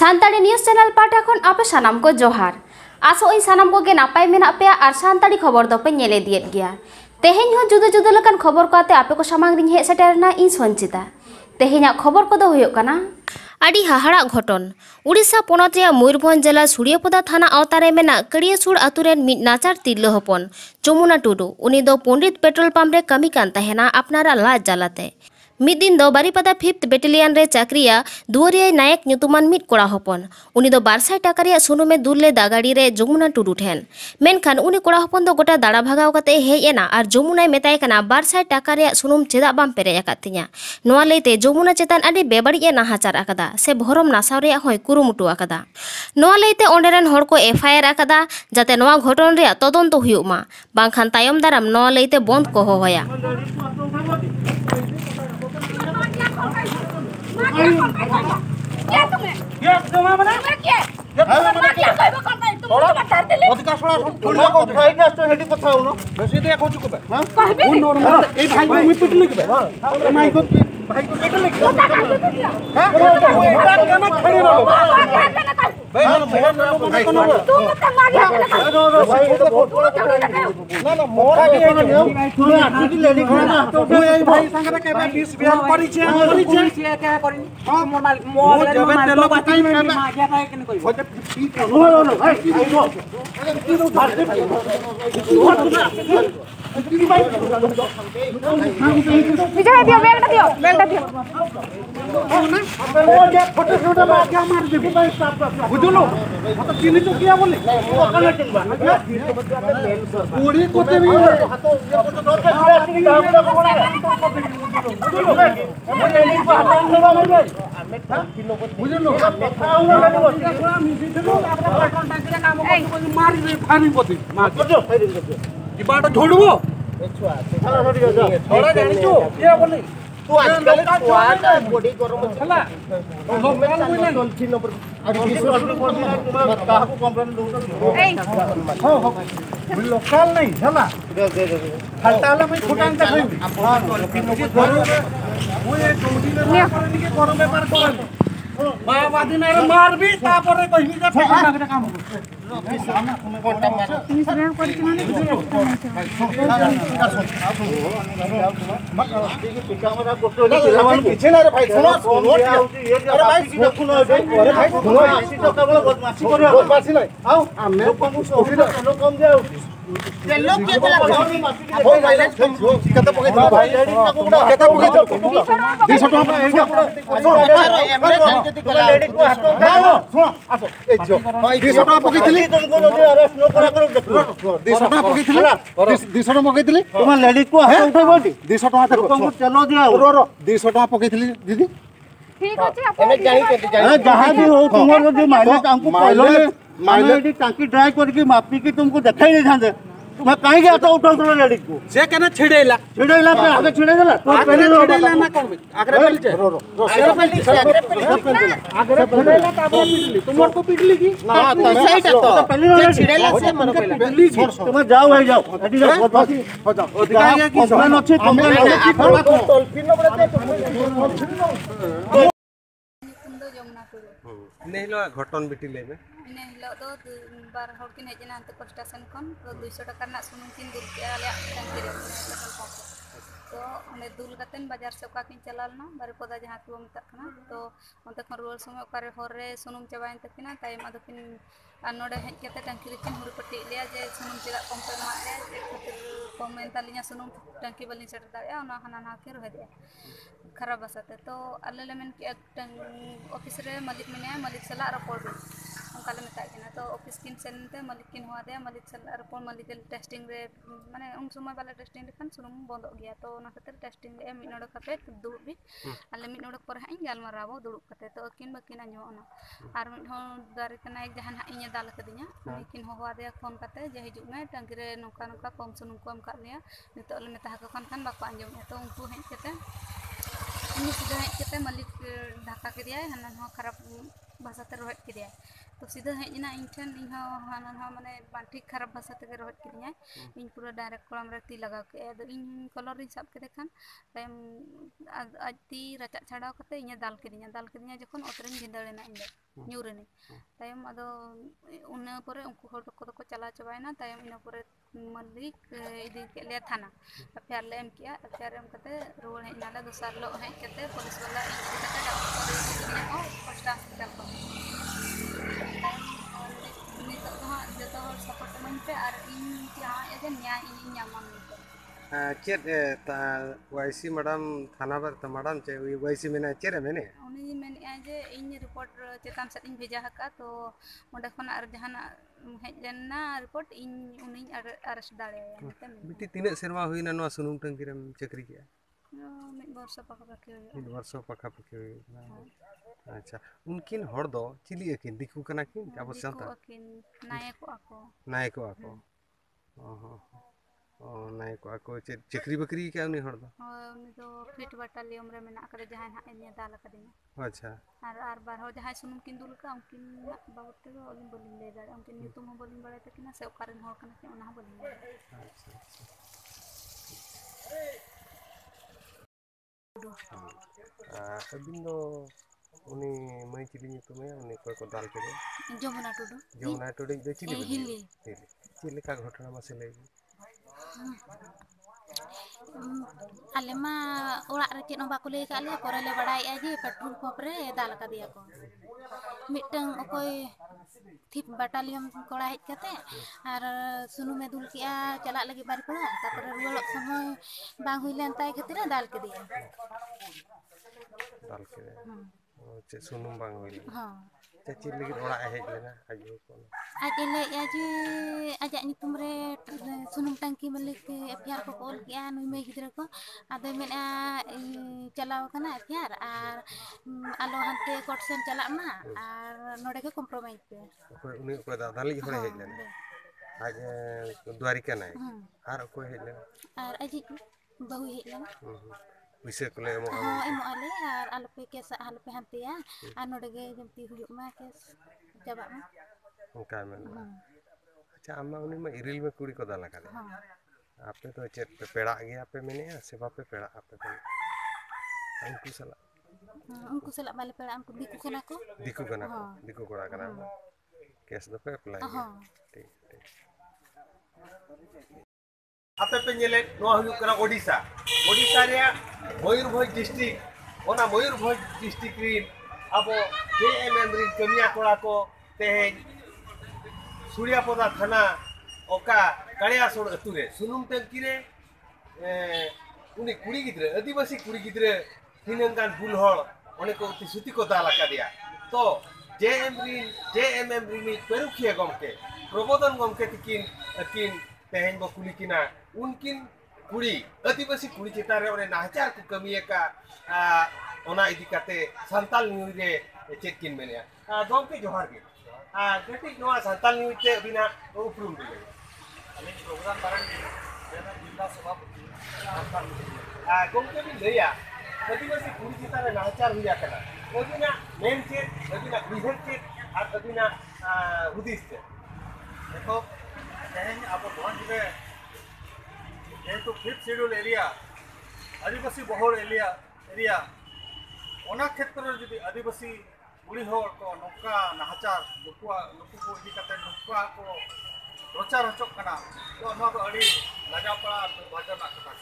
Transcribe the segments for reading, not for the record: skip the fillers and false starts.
सानताड़ी news channel पाटा खन आपे सानाम को जोहार आसो इन सानाम को गे नापाय मेना पे आर सानताड़ी खबर दो पे नेले दियत गया तेहेन हो जुदा जुदा लकान खबर को आते आपे को सामांग रिन हे सेटेरना इन संचिता तेहेन खबर को दो हुयो कना आदि हाहाड़ा घटन उड़ीसा पोनत रे मयूरभंज जिला सूर्यपदा थाना आवतारे मेना कड़ियासुड़ आतुरेन मिद नाचार तिरलो हपन जमुना टुडू उनी दो पंडित पेट्रोल पंप रे कमी कान तहेना अपनारा लाज जालाते मिद दिन दो बारीपदा 5th बेटेलियन रे चाकरिया दुवरिया नायक ᱧᱩᱛᱩᱢᱟᱱ मिद कोड़ा हपन उनी दो 200 टाका रे सुनुमे दुरले दागाड़ी रे जमुना टुडू ठेन मेनखान उनी कोड़ा हपन दो गोटा दाड़ा भागाव काते हेज एना आर जमुनाय मेताय कना 200 टाका रे सुनुम चेदा बाम पेरे आकातिया नोआ लेते जमुना चेतान आडी बेबाड़ी नाहाचार आकादा से भरम नासाव रे होय कुरुमुटु आकादा नोआ लेते ओंडेरन हर को एफआईआर आकादा जाते नोआ घटन रे तदंत हुयुक मा बांखान तायम दाराम नोआ लेते बंद को होया तू आजकल छुआ बॉडी गरम छला लोकल नहीं छला हटाला में फुटान का वो ये जोड़ी में गरम व्यापार करन माओवादी ने मार भी तापर कहि का फेका काम टांकी ड्राई करके मापी के तुमको देखा ही नहीं था तुम्हें कहीं गया तो उठाओ थोड़ा लेडीज को से कहना छिड़ेला छिड़ेला पे आगे छिड़ेला तो पहले छिड़ेला ना कौन आगे पहले आगे छिड़ेला तो आप पीटली तुम को पीटली की ना सही तो पहले छिड़ेला से मन पहले तुम जाओ भाई जाओ एडी जाओ हो जाओ अधिकार की समान अछि तुम टोलफिन न बड़े नहीं लो घटन बिटिले में इन हिलो दो बार हर किन हेजना अंत को स्टेशन खन तो 200 टाका ना सुनुम किन दुल के आले टंकी रे तो ओने दुल कतेन बाजार से का किन चलालना बारे पदा जहां को मत कना तो ओंते खन रुवाल समय ओकारे हर रे सुनुम चबाइन तकिना ताई मा दकिन नोडे हेज केते टंकी रे किन हुर पट्टी लिया जे सुनुम चला पंप मा रे खातिर कमेंट तालिया सुनुम टंकी बलिन सेट दाया ओना हना ना के रह दे खराब बसते तो अल्ले लेमन के ऑफिस रे मालिक मेने मालिक सला रिपोर्ट उनका मेता तो ऑफिस किन सेनते मालिक किन हुआ दे मालिक सला रिपोर्ट मालिक टेस्टिंग रे माने उन समय वाला टेस्टिंग लेखन सुनुम बंद गया तो ना खातिर टेस्टिंग ले मिड नोड कापे दुड़ भी अल्ले मिड नोड पर हाई गालमाराबो दुड़ कते तो किन बकिन आजोना आर मिड हो दारे कना जहां इने दाल कदिया किन हुआ दे फोन कते जे हिजु में टंकी रे नोका नोका कम सुनुम कम का लिया नितो ले मेता को खान बाको आंजम तो उनको हेज कते इन सीधा हेज कते मालिक ढाका के दिया हना खराब भाषा ते रोहेट के दिया तो सीधा हेजना इन ठन इन हाना माने बांठी खराब भाषा तक रोहट किरिया इन पूरा डायरेक्ट कोलम रे ती लगा के अद इन कलर इन सब के खान तायम आज ती रचा छाड़ा कते इन दाल किरिया जखन ओतरेन गिंदड़ेना इन न्यूरेनी तायम अदो उन्ना परे उनको हर को चला चबायना तायम इन परे मलिक इदी के ले थाना अफेयर ले एम किया अफेयर एम कते रोड हेजना ला दोसर लो हे कते पुलिस वाला इन कते डॉक्टर को फर्स्ट हॉस्पिटल को नितो तो जतो सपोर्ट मन पे और इन जहां एजे न्याय इन न्यामन चेत वाईसी मैडम थाना पर तो मैडम चे वाईसी में चेरे मैंने उनी मेन जे इन रिपोर्ट चेतान से इन भेजा हका तो ओंडे खन आर जहाना हेज लेना रिपोर्ट इन उनी अरेस्ट दाड़े बिटी तीन सेरवा हुईना नो सुनुम टंकी रे चक्री किया मिड वर्ष पाका पाके मिड वर्ष पाका पाके अच्छा उनकिन हर दो चिली अकिन दिकु कना किन अब संता अकिन नायक आको नायक आको चक्री बकरी क्या उनी हर दो उनी तो फिट बटालियन रे मेना करे जहां हा एनिया दाल कदिना अच्छा आर बार हो जहां सुनुम किन दुल का उनकिन बाबत ते ओलिन बोलिन ले दाड़ उनकिन न्यूतुम हो बोलिन बड़े तकिना से ओकारेन हो कना के ओना बोलिन अच्छा अबिन दो उनी मई चिली ᱧᱩᱛᱩᱢᱮ उनी कोई को दाल के जमुना टुडू दो चिली हिली चिली का घटना मसे ले आले मा ओड़ा रे चेन बाको ले का ले परे ले बड़ाई जे पेट्रोल पंप रे दाल का दिया को मिटंग ओकोय थिप बटालियन कोड़ा हेज कते आर सुनु में दुल किया चला लगी बारी पड़ा तापर रुवालो समय बांग हुइलेन ताई खातिर दाल के दिया चे सुनुम बांग हुइले हां चे लगी ओड़ा हेज लेना आजो को आज ले आजे आजा नितुम रे सुनुम टंकी मलिक एफआर को कॉल किया नुई में गिदरा को आदे मेना चलाव कना एफआर आर आलो हंते कोर्ट सेन चला ना आर नोडे के कॉम्प्रोमाइज पे उनी को दाली होड़े हेज लेना आज द्वारिका नाय आर को हेज लेना आर अजी बहु हेज लेना विषय को ले एमो आले आर आलपे केस आलपे हंतिया आर नोडे गे जमती हुयुक मा केस जबा मा उनका में अच्छा आमा उनी में इरिल में कुड़ी को दाला काले आपे तो चेत पे पेड़ा गया पे मैंने से बापे पेड़ा आपे पे उनको सला बाले पेड़ा उनको दिकु कना दिकु कोड़ा कना केस दो पे अप्लाई ठीक आपे पे नेले नो हुयुक कना ओडिशा रे मयूरभंज डिस्ट्रिक्ट ओना मयूरभंज डिस्ट्रिक्ट री अब जेएमएम री कमिया कोड़ा को तेज सूर्यापदा थाना ओका कालिया सोड़ अतुरे सुनुम टंकी रे उनी कुड़ी गिद्रे आदिवासी कुड़ी गिद्रे हिनंगान बुल हळ ओने को सुती को दाला का दिया तो जेएमएम री पेरुखिया गमके प्रबोधन गमके अकिन तेहेन बो कुली किना उनकिन कुड़ी आदिवासी कुड़ी चिता रे ओने नाहचार को कमिया का ओना इदी काते संताल न्यूज रे चेकिन मेने गमके जोहार के गति नोआ संताल न्यूज ते बिना उपरुम दिले अलिन प्रोग्राम बारन जेना जिला सभापति गमके भी लैया आदिवासी कुड़ी चिता रे नाहचार हुया कना ओदिना मेन चेक ओदिना बिहेव चेक आर ओदिना हुदिस चेक देखो तेहेन अब भंज रे तो 5th शेड्यूल एरिया आदिवासी बहुल एरिया ओना क्षेत्र रे जदि आदिवासी बुढ़ी हर को नौका नाहचार नुकु को इदी कते नुकु को प्रचार हचक कना तो नो तो अड़ी लाजापड़ा बाजना कथा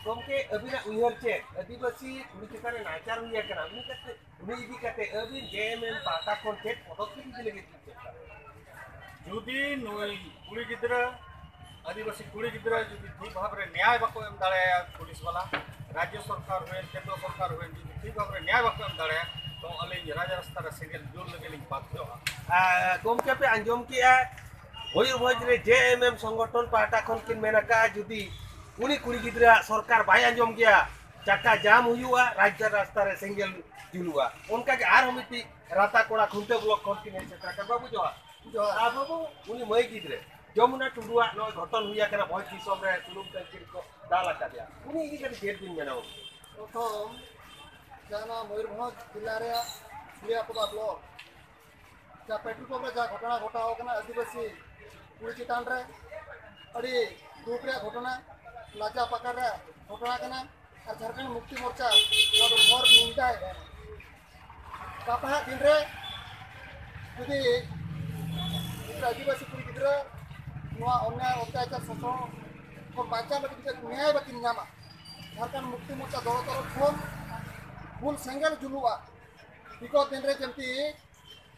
गमके अबिना उयहर चे आदिवासी कुड़ी चितारे नाहचार हुया कना उनी इदी कते अबिन जेएमएम पाटा कोन चेक पदक्षेप इदी लगे जुदी नोई कुड़ी गिद्रा आदिवासी कुड़ी गिद्रा जुदी ठीक भाव रे न्याय बाको एम दाड़े पुलिस वाला राज्य सरकार हुए केंद्र सरकार हुए जुदी ठीक भाव रे न्याय बाको एम दाड़े तो अले राजा रास्ता रे सिंगल जोल लगे लिंग बाध्य गमके पे अंजम किया मयूरभंज रे जेएमएम संगठन पाटा खन किन मेनाका जुदी उनी कुड़ी गिद्रा सरकार बाय अंजम गया चक्का जाम हुआ राज्य रास्ता रे सिंगल जुलुआ उनका के आर हमिति राता कोड़ा खुंटे ब्लॉक खन किन सेटा कर बाबू जो बाबू उनी मई गिद्रे जमुना टुडुआ नो घटन हुआ कना भय दिसम रे सुनुम टंकी को दाला का दिया उनी इदी के गेट दिन मेनाओ प्रथम जाना मयूरभंज जिल्ला रे सूर्यापदा ब्लॉक जहाँ पेट्रोल पंप जहाँ घटना घटा आदिवासी कुड़ी चितान रे अड़ी दुख रे घटना लाजा पकड़ रे घटना और झारखंड मुक्ति मोर्चा भर निंदाय गापा दिन रे जुदी आदिवासी कुड़ी गिद्रा अन्याय अत्याचार शोषण को बाचा न्याय बाकी नामा झारखंड मुक्ति मोर्चा दल तरफ फोन फुल सेंगल जुलुआ विगत दिन रे जमती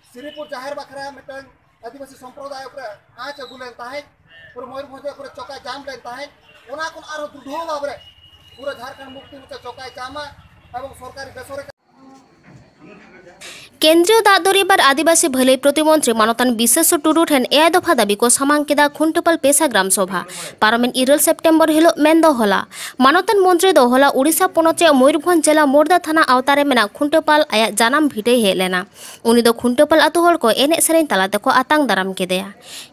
श्रीपुर जाहिर बखरा मिटन आदिवासी संप्रदाय आँच अगू लेन पूरा मयूरभंज चौका जाम लेन दृढ़ भाव में पूरा झारखंड मुक्ति मोर्चा चौका जामा और सरकारी बेसरकारी केंद्रीय दाग दरिबार आदिवासी भलाई प्रतिमंत्री मानतान विश्वेश्वर टुडू ठेन एआई दफा दाबी को सामांग केदा खुंटुपाल पेशा ग्राम सभा पारमेन 2 सेप्टेम्बर हिलो मेन दो होला मानतान मंत्री दो होला उड़ीसा पोनोत मयूरभंज जिला मोरदा थाना आवतारे मेना खुंटुपाल आया जानाम भिटे हे लेना उनी दो खुंटुपाल आतु हर को एने सेरेन तालाते को आतांग दाराम केदेया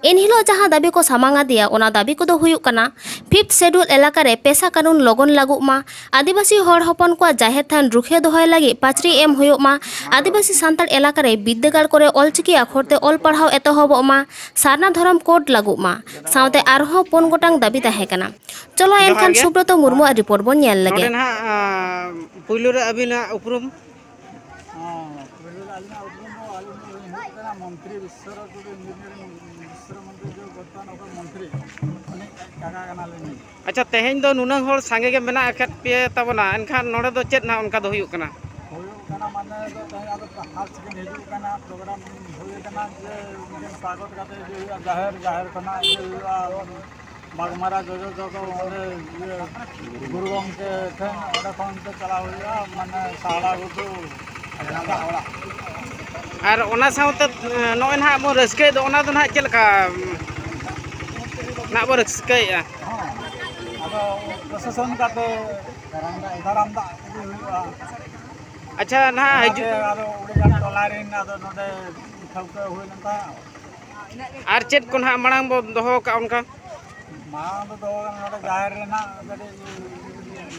एन हिलो जहां दाबी को सामांगा दिया ओना दाबी को दो हुयुक कना 5th शेड्यूल एलाका रे पेशा कानून लगन लागू मा आदिवासी हर हपन को जाहिर थान रुखे दोहय लागी पाचरी एम हुयुक मा आदिवासी सांताड़ एलाका रे बिद्दागाड़ करे ऑलचिकी अक्षरते ऑल पढ़ाव एतहबोग मा सारना धरम कोड लागू मा सावते आरहो 4 गोटांग दाबी ताहे कना चलो एनखान सुब्रत मुर्मू रिपोर्ट बोन नेल लगे पुइलु रे अबिना उपरुम मंत्री विश्वर मंत्री जो वर्तमान मंत्री अच्छा तेहेन दो नुनंग होल सांगे के मेना अखेत पे तबना एनखान नोडे दो चेत ना उनका दो हुयुक कना माने हाल सेकेंड हिजुक कना प्रोग्राम हुए कना जे स्वागत करते जो जाहिर कना बागमारा जो गुरु गंगे ठेन ओडे खन ते चला हुआ माने साड़ा गुदु और ओना साउते नोय ना बो रस्के दो ओना दो ना चेलका ना बो रस्के अब प्रशासन काते दारामदा अच्छा ना हजू उड़ीगान टोलारिन नोडे ठौका हुई नता और चेत को ना मांग बो दोहो का उनका मांग दो नोडे जाहिर रे ना गडी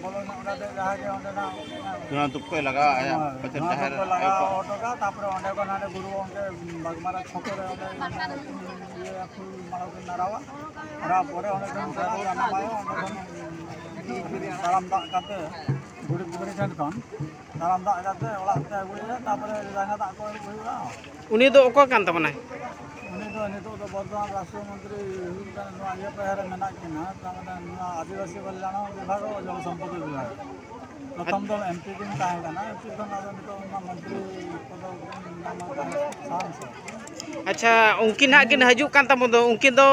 बोलो नोडे जाहिर रे ओंडे ना तुना तुक्को लगा आया पचर जाहिर लगा ऑटो का तापर ओंडे को नाडे गुरु ओंडे बागमारा छको रे ओंडे ये फुल मारो के नारावा रा परे ओंडे को नामायो ओंडे दाराम दा काते गुड़ी गुड़ी ठन कोन दाराम दा काते ओला ते गुड़ी तापर जाना दा को हुआ उनी दो ओको कान तबना उनी दो नितो तो वर्तमान राष्ट्र मंत्री हुन नो आगे पहरे मेना किना तामने आदिवासी कल्याण विभाग और जल संपदा विभाग प्रथम तो एमपी दिन ताहे ना एमपी तो ना नितो मंत्री पद नाम सांस अच्छा उनकिन हा किन हजू कान तम दो उनकिन दो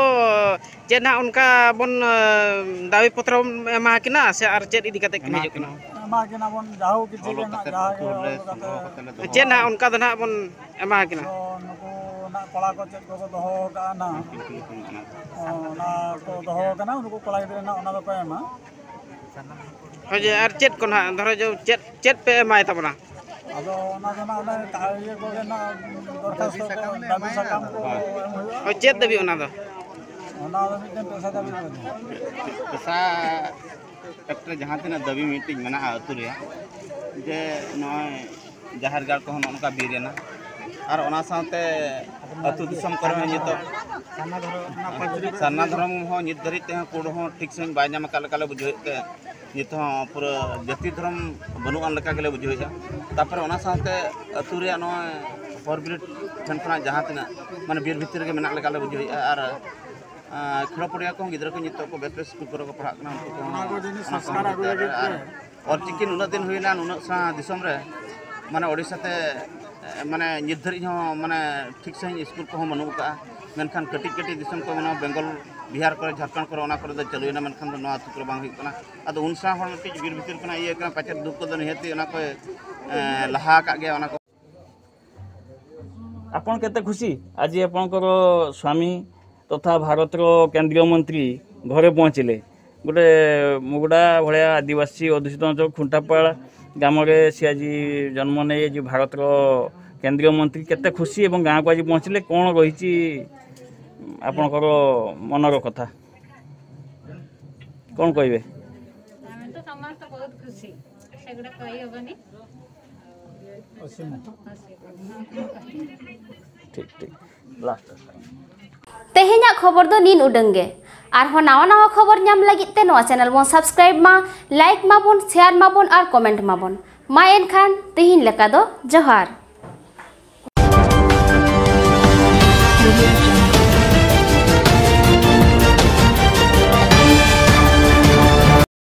जे ना उनका बन दावी पत्र एमा किना से आर चेत इदी काते किन हजू किना एमा किना बन जाहु किछि ना जाहा जे ना उनका दो ना बन एमा किना नुको ना कला को चेत को दोहो का ना ना को दोहो का ना उनको कला गिदरे ना ओना दो को एमा जे आर चेत को ना धरो जो चेत पे एमाय तबना आदो ओना ना ओना ये को ना दरखास्त को दाबी सकाम को ओ चेत देबी ओना दो मिटन पैसा दाबी पैसा फैक्ट्री जहाँ तीन दाबी मीटिंग मेना अतु रे जे नय जाहिर गाड़ को उनका बीरेना और ओना साथे अतु दिसम करे नितो सारना धर्म हो नित धरी ते कोड हो ठीक से बाय नाम काले काले बुझे ते नित हो पूरा जाति धर्म बनु अन लका गेले बुझे तापर ओना साथे अतु रे नय फॉर ब्रिड ठनखना जहाँ तीन माने बीर भितर के मेना लका ले बुझे और खेल पड़िया को गिद्रा को नितो को बेस बेस स्कूल को पढ़ा कना उनको संस्कार आगु लगे और चिकिन उना दिन हुइला उना सा दिसम रे माने ओडिसा ते माने निर्धरी हो माने ठीक से स्कूल को मनु का मेनखान कटी कटी दिसम को माने बेंगल बिहार को झारखंड को ओना को चलुना मेनखान नो अतु को बांग हुइकना अदो उनसा हर मिटी बीर भितर कना ये कना पाचर दुख को निहती ओना को लहा का गया ओना को आपन केते खुशी आज आपनकर स्वामी तथा भारत केंद्रीय मंत्री घरे पहुँचले गोटे मुगुड़ा भाया आदिवासी अध्युषित अंचल खुंटापाड़ ग्राम सी आज जन्म नहीं जो भारत केंद्रीय मंत्री केते खुशी और गाँव को आज पहुँचले कौन रही आपणकर मनर कथा कौन कहे तो समस्त बहुत खुशी सेगुड़ा कही हेनी ठीक लास्ट तेहेन्या खबर दो नीन उडंगे आरहो नावा नावा खबर नाम लगित ते नोआ चैनल बोन सब्सक्राइब मा लाइक माबोन शेयर माबोन और कमेंट माबोन मा एनखान तेहिन लेका दो जोहार।